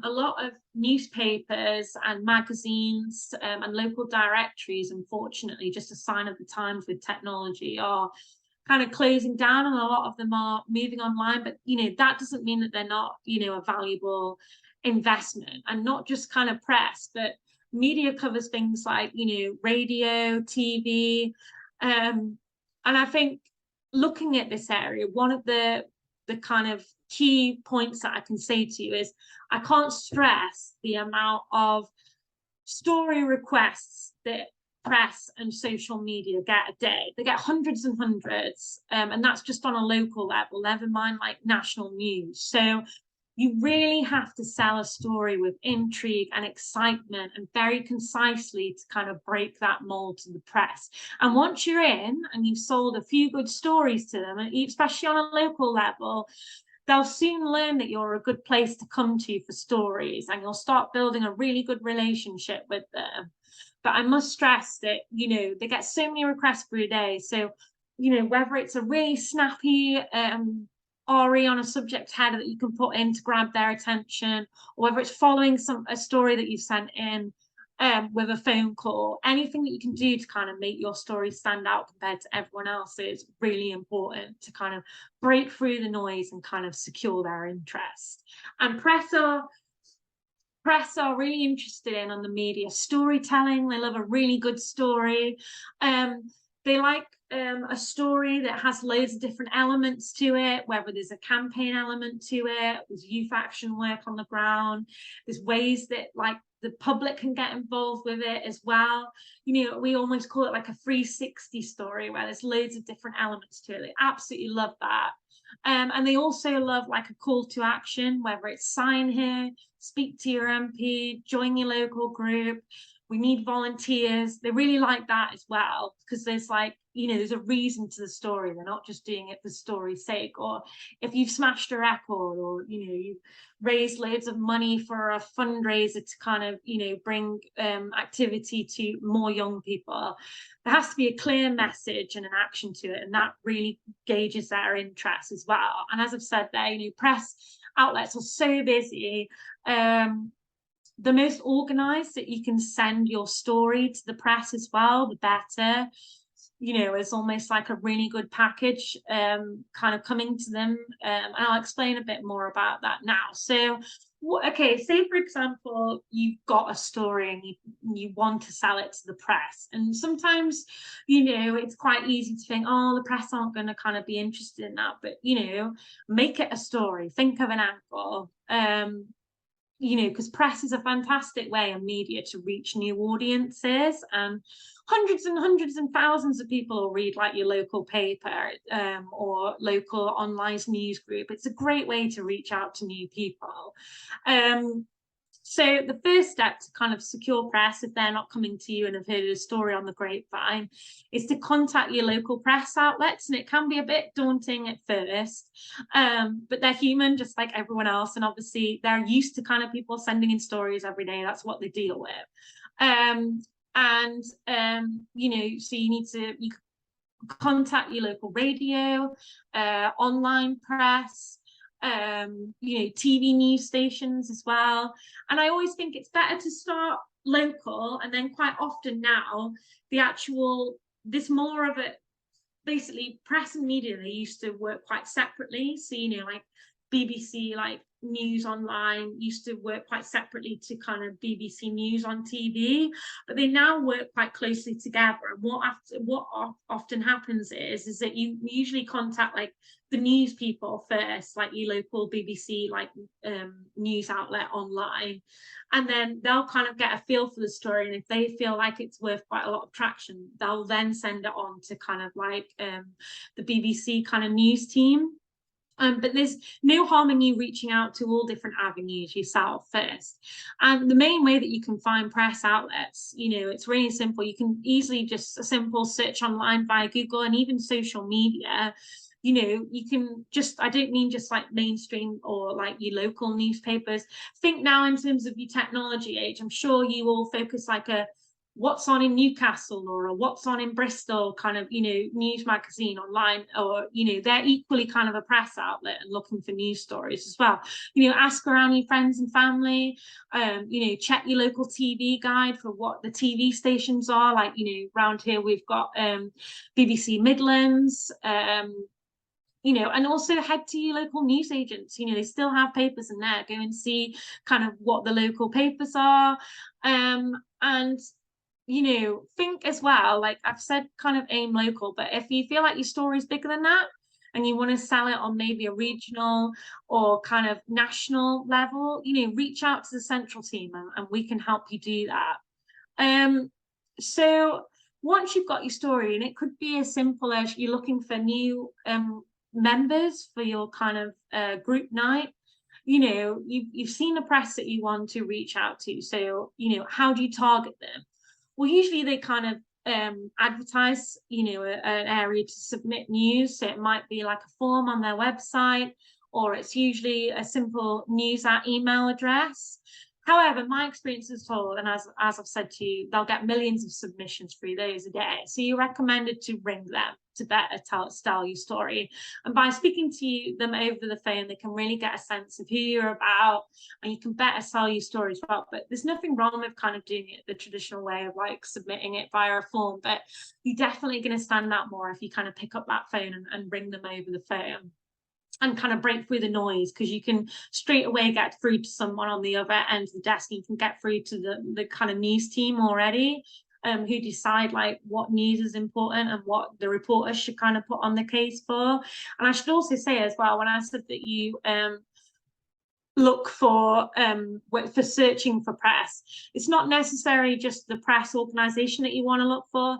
a lot of newspapers and magazines and local directories, unfortunately, just a sign of the times with technology, are kind of closing down, and a lot of them are moving online. But that doesn't mean that they're not a valuable investment. And not just kind of press, but media covers things like radio, TV, and I think, looking at this area, one of the kind of key points that I can say to you is, I can't stress the amount of story requests that press and social media get a day. They get hundreds and hundreds, and that's just on a local level, never mind like national news. So you really have to sell a story with intrigue and excitement, and very concisely, to kind of break that mold to the press. And once you're in and you've sold a few good stories to them, especially on a local level, they'll soon learn that you're a good place to come to for stories, and you'll start building a really good relationship with them. But I must stress that, they get so many requests per day. So, whether it's a really snappy RE on a subject header that you can put in to grab their attention, or whether it's following a story that you've sent in with a phone call, anything that you can do to kind of make your story stand out compared to everyone else is really important to kind of break through the noise and kind of secure their interest. And press are really interested in, on the media, storytelling. They love a really good story. They like a story that has loads of different elements to it, whether there's a campaign element to it, there's youth action work on the ground, there's ways that like the public can get involved with it as well. We almost call it like a 360 story, where there's loads of different elements to it. They absolutely love that. And they also love like a call to action, whether it's sign here, speak to your MP, join your local group, we need volunteers. They really like that as well, because there's like, there's a reason to the story. They're not just doing it for story's sake. Or if you've smashed a record, or you've raised loads of money for a fundraiser to kind of bring activity to more young people, there has to be a clear message and an action to it, and that really gauges their interest as well. And as I've said there, press outlets are so busy. The most organized that you can send your story to the press as well, the better. It's almost like a really good package kind of coming to them. And I'll explain a bit more about that now. So, okay, say for example, you've got a story and you want to sell it to the press. And sometimes, it's quite easy to think, oh, the press aren't going to kind of be interested in that. But, make it a story. Think of an angle. Because press is a fantastic way of media to reach new audiences, and hundreds and thousands of people will read like your local paper or local online news group. It's a great way to reach out to new people. So the first step to kind of secure press, if they're not coming to you and have heard a story on the grapevine, is to contact your local press outlets. And it can be a bit daunting at first, but they're human, just like everyone else. And obviously they're used to kind of people sending in stories every day. That's what they deal with. So you contact your local radio, online press, you know, TV news stations as well. And I always think it's better to start local, and then quite often now there's more of it. Basically, press and media, they used to work quite separately. So, you know, like BBC, like News Online used to work quite separately to kind of BBC News on TV, but they now work quite closely together. And what often happens is that you usually contact like the news people first, like your local BBC like news outlet online, and then they'll kind of get a feel for the story, and if they feel like it's worth quite a lot of traction, they'll then send it on to kind of like the BBC kind of news team. But there's no harm in you reaching out to all different avenues yourself first. And the main way that you can find press outlets, you know, it's really simple. You can easily just a simple search online via Google, and even social media. You know, you can just, I don't mean just like mainstream or like your local newspapers. Think now in terms of your technology age. I'm sure you all focus like a what's on in Newcastle or a what's on in Bristol kind of, you know, news magazine online, or, you know, they're equally kind of a press outlet and looking for news stories as well. You know, ask around your friends and family, you know, check your local TV guide for what the TV stations are. Like, you know, around here we've got BBC Midlands, you know, and also head to your local news agents. You know, they still have papers in there. Go and see kind of what the local papers are. And you know, think as well, like I've said, kind of aim local, but if you feel like your story is bigger than that and you want to sell it on maybe a regional or kind of national level, you know, reach out to the central team, and we can help you do that. So once you've got your story, and it could be as simple as you're looking for new members for your kind of group night. You know, you've seen the press that you want to reach out to. So, you know, how do you target them? Well, usually they kind of advertise, you know, an area to submit news. So it might be like a form on their website, or it's usually a simple news at email address. However, my experience is told, and as I've said to you, they'll get millions of submissions through those a day. So you're recommended to ring them to better tell your story. And by speaking to them over the phone, they can really get a sense of who you're about, and you can better sell your story as well. But there's nothing wrong with kind of doing it the traditional way of like submitting it via a form, but you're definitely going to stand out more if you kind of pick up that phone and ring them over the phone and kind of break through the noise, because you can straight away get through to someone on the other end of the desk. You can get through to the kind of news team already, who decide like what news is important and what the reporters should kind of put on the case for. And I should also say as well, when I said that you look for searching for press, it's not necessarily just the press organization that you want to look for.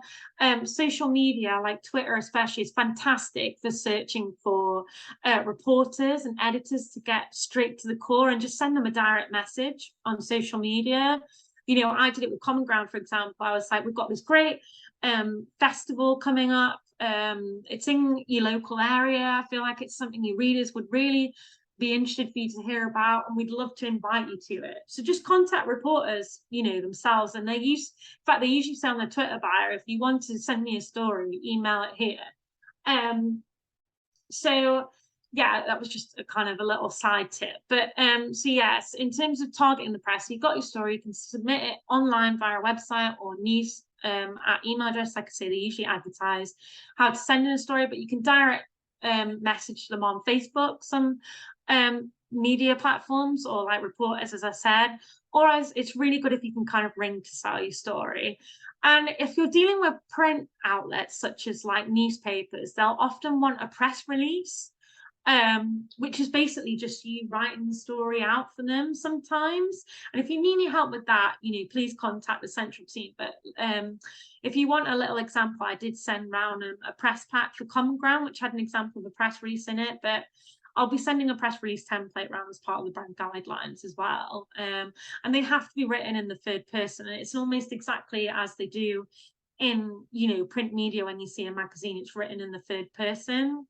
Social media like Twitter especially is fantastic for searching for reporters and editors to get straight to the core and just send them a direct message on social media. You know, I did it with Common Ground, for example. I was like, we've got this great festival coming up. It's in your local area. I feel like it's something your readers would really be interested for you to hear about, and we'd love to invite you to it. So just contact reporters, you know, themselves, and they usually say on their Twitter bio, if you want to send me a story, email it here. So yeah, that was just a kind of a little side tip. But so yes, in terms of targeting the press, you've got your story, you can submit it online via a website or news at email address. Like I say, they usually advertise how to send in a story, but you can direct message them on Facebook, some media platforms, or like reporters, as I said, or as it's really good if you can kind of ring to sell your story. And if you're dealing with print outlets such as like newspapers, they'll often want a press release, which is basically just you writing the story out for them sometimes. And if you need any help with that, you know, please contact the central team. But if you want a little example, I did send round a press pack for Common Ground, which had an example of a press release in it, but I'll be sending a press release template around as part of the brand guidelines as well. And they have to be written in the third person. And it's almost exactly as they do in, you know, print media. When you see a magazine, it's written in the third person.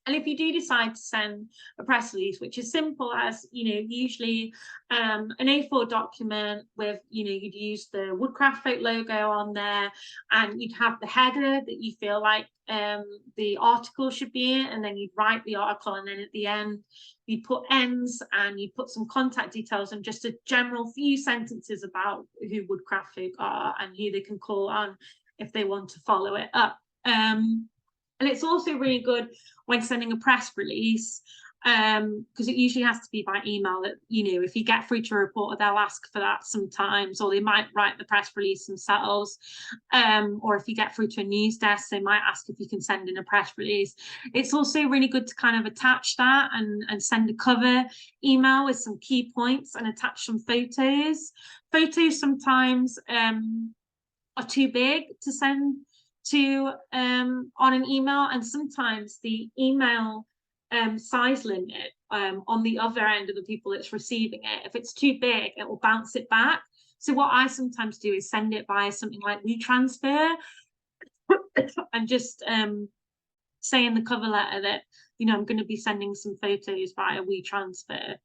And if you do decide to send a press release, which is simple as, usually an A4 document with, you'd use the Woodcraft Folk logo on there, and you'd have the header that you feel like the article should be in, and then you'd write the article, and then at the end you'd put ends and you'd put some contact details and just a general few sentences about who Woodcraft Folk are and who they can call on if they want to follow it up. And it's also really good when sending a press release, because it usually has to be by email. That, if you get through to a reporter, they'll ask for that sometimes, or they might write the press release themselves. Or if you get through to a news desk, they might ask if you can send in a press release. It's also really good to kind of attach that and send a cover email with some key points and attach some photos. Photos sometimes are too big to send to on an email, and sometimes the email size limit on the other end of the people that's receiving it, if it's too big, it will bounce it back. So what I sometimes do is send it via something like WeTransfer, and just say in the cover letter that I'm going to be sending some photos via WeTransfer.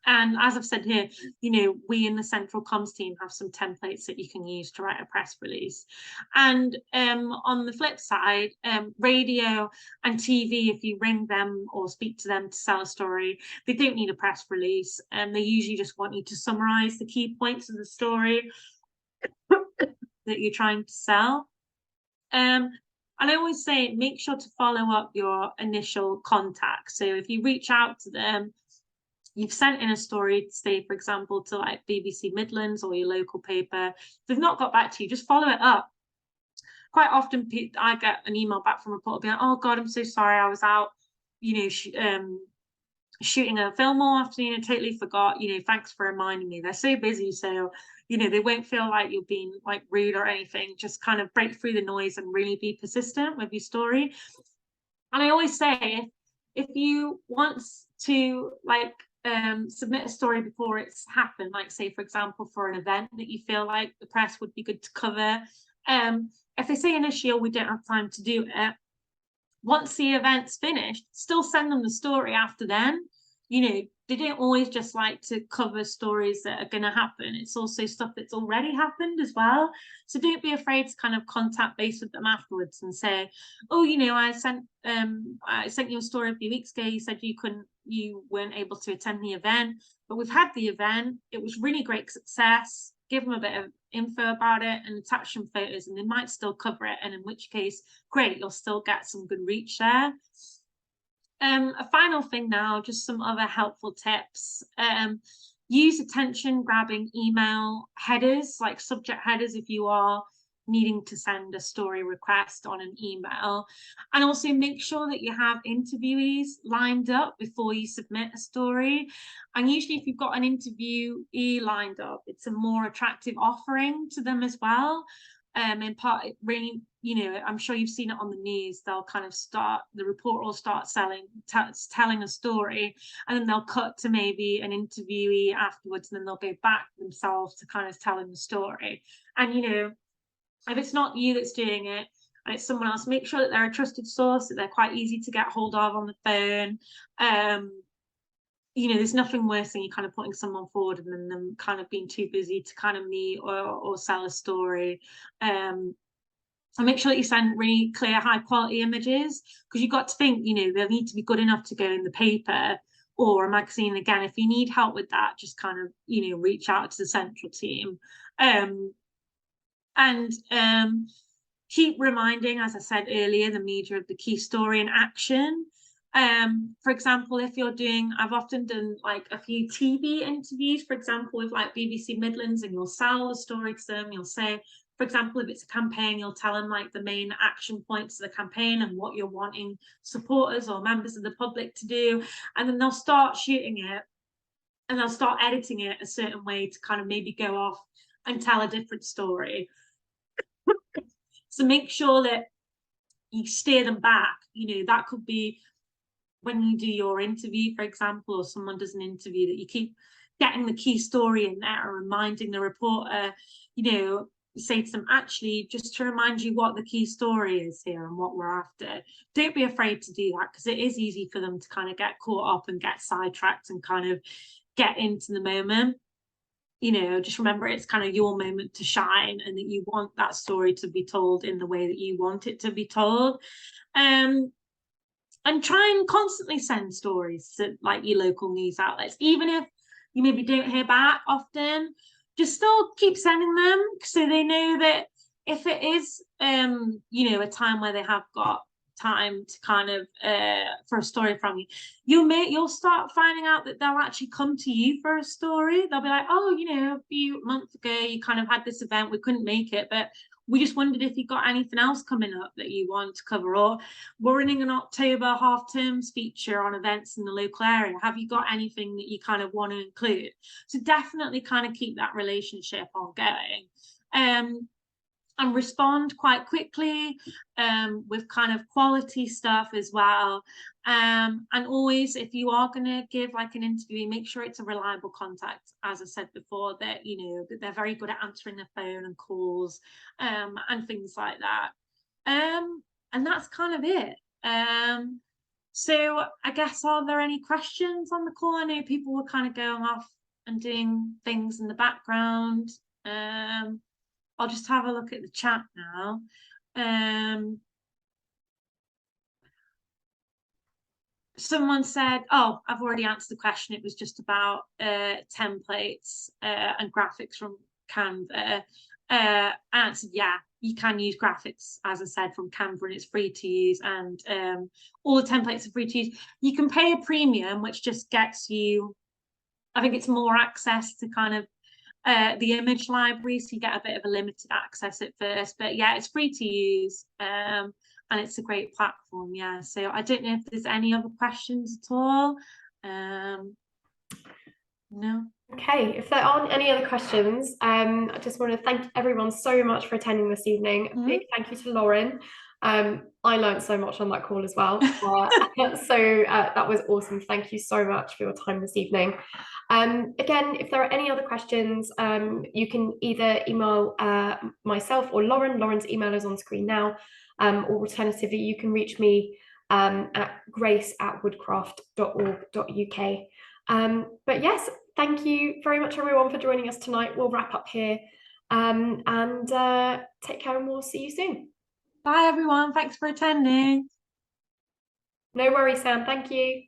And as I've said here, we in the central comms team have some templates that you can use to write a press release. And on the flip side, radio and TV, if you ring them or speak to them to sell a story, they don't need a press release. And they usually just want you to summarize the key points of the story that you're trying to sell. And I always say, make sure to follow up your initial contact. So if you reach out to them, you've sent in a story, say, for example, to like BBC Midlands or your local paper, if they've not got back to you, just follow it up. Quite often I get an email back from a reporter being like, oh God, I'm so sorry, I was out, shooting a film all afternoon and totally forgot, thanks for reminding me. They're so busy, so they won't feel like you're being like rude or anything. Just kind of break through the noise and really be persistent with your story. And I always say, if you want to submit a story before it's happened, like say, for example, for an event that you feel like the press would be good to cover, if they say initially, oh, we don't have time to do it, once the event's finished, still send them the story after then. They don't always just like to cover stories that are going to happen. It's also stuff that's already happened as well. So don't be afraid to kind of contact base with them afterwards and say, oh, I sent you a story a few weeks ago. You said you weren't able to attend the event, but we've had the event. It was really great success. Give them a bit of info about it and attach some photos, and they might still cover it. And in which case, great, you'll still get some good reach there. A final thing now, just some other helpful tips. Use attention grabbing email headers, like subject headers, if you are needing to send a story request on an email. And also make sure that you have interviewees lined up before you submit a story. And usually if you've got an interviewee lined up, it's a more attractive offering to them as well. In part, it really, I'm sure you've seen it on the news. They'll kind of the reporter will start telling a story, and then they'll cut to maybe an interviewee afterwards, and then they'll go back themselves to kind of telling the story. And, if it's not you that's doing it and it's someone else, make sure that they're a trusted source, that they're quite easy to get hold of on the phone. There's nothing worse than you kind of putting someone forward and then them kind of being too busy to kind of meet or sell a story. And make sure that you send really clear, high quality images, because you've got to think, they'll need to be good enough to go in the paper or a magazine. Again, if you need help with that, just kind of, reach out to the central team. And keep reminding, as I said earlier, the media of the key story and action. For example, if you're I've often done like a few TV interviews, for example, with like BBC Midlands, and you'll sell the story to them. You'll say, for example, if it's a campaign, you'll tell them like the main action points of the campaign and what you're wanting supporters or members of the public to do. And then they'll start shooting it and they'll start editing it a certain way to kind of maybe go off and tell a different story. So make sure that you steer them back. That could be when you do your interview, for example, or someone does an interview, that you keep getting the key story in there and reminding the reporter, say to them, actually, just to remind you what the key story is here and what we're after. Don't be afraid to do that, because it is easy for them to kind of get caught up and get sidetracked and kind of get into the moment. You know, just remember it's kind of your moment to shine, and that you want that story to be told in the way that you want it to be told. And try and constantly send stories to like your local news outlets, even if you maybe don't hear back often. Just still keep sending them, so they know that if it is you know, a time where they have got time to kind of for a story from you, you'll start finding out that they'll actually come to you for a story. They'll be like, oh, you know, a few months ago you kind of had this event, we couldn't make it, but we just wondered if you got anything else coming up that you want to cover, or we're running an October half terms feature on events in the local area. Have you got anything that you kind of want to include? So definitely kind of keep that relationship ongoing. And respond quite quickly with kind of quality stuff as well. And always, if you are going to give like an interview, make sure it's a reliable contact. As I said before, that, you know, that they're very good at answering their phone and calls and things like that. And that's kind of it. So I guess, are there any questions on the call? I know people were kind of going off and doing things in the background. I'll just have a look at the chat now. Someone said, oh, I've already answered the question. It was just about templates and graphics from Canva. Answered, yeah, you can use graphics, as I said, from Canva, and it's free to use, and all the templates are free to use. You can pay a premium, which just gets you, I think it's more access to kind of the image library, so you get a bit of a limited access at first, but yeah, it's free to use, and it's a great platform. Yeah, so I don't know if there's any other questions at all. No. Okay, if there aren't any other questions, I just want to thank everyone so much for attending this evening. A big thank you to Lauren. I learned so much on that call as well. So that was awesome. Thank you so much for your time this evening. Again, if there are any other questions, you can either email myself or Lauren. Lauren's email is on screen now. Or alternatively, you can reach me at grace@woodcraft.org.uk. But yes, thank you very much, everyone, for joining us tonight. We'll wrap up here, and take care, and we'll see you soon. Bye, everyone. Thanks for attending. No worries, Sam. Thank you.